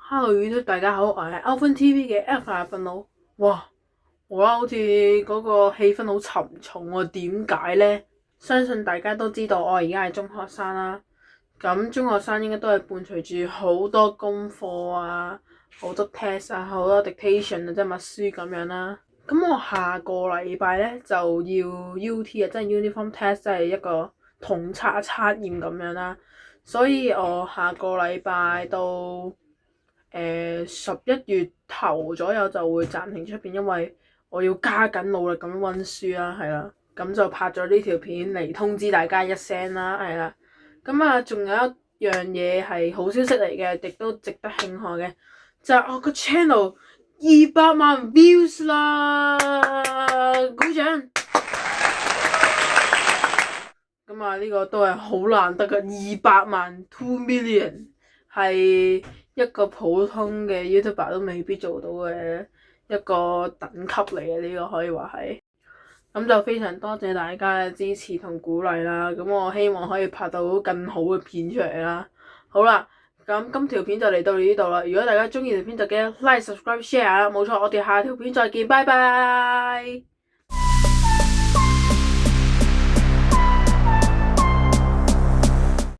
Hello YouTube，大家好，我係 OvenTV 嘅 Alpha 瞓佬。哇，我覺得好似嗰個氣氛好沉重喎，點解呢？相信大家都知道，我而家係中學生啦。咁中學生應該都係伴隨住好多功課啊，好多 test 啊，好多 dictation 啊，即係默書咁樣啦。咁我下個禮拜呢，就要 UT 啊，即係 uniform test，即係一個統測測驗咁樣啦。所以我下個禮拜到11月頭左右就會暫停出片，因為我要加緊努力咁樣溫書啦，係啦，咁就拍咗呢條片嚟通知大家一聲啦，係啦。咁啊，仲有一樣嘢係好消息嚟嘅，亦都值得慶賀嘅，就係我個 channel 200萬 views 啦，鼓掌！咁啊，呢個都係好難得嘅200萬 2 million， 係一個普通嘅 YouTuber 都未必做到嘅一個等級嚟嘅，呢個可以話係。咁就非常多謝大家嘅支持同鼓勵啦，咁我希望可以拍到更好嘅片出嚟啦。好啦，咁今條片就嚟到呢度啦。如果大家中意條片就記得 like、subscribe、share 啦。冇錯，我哋下條片再見，拜拜。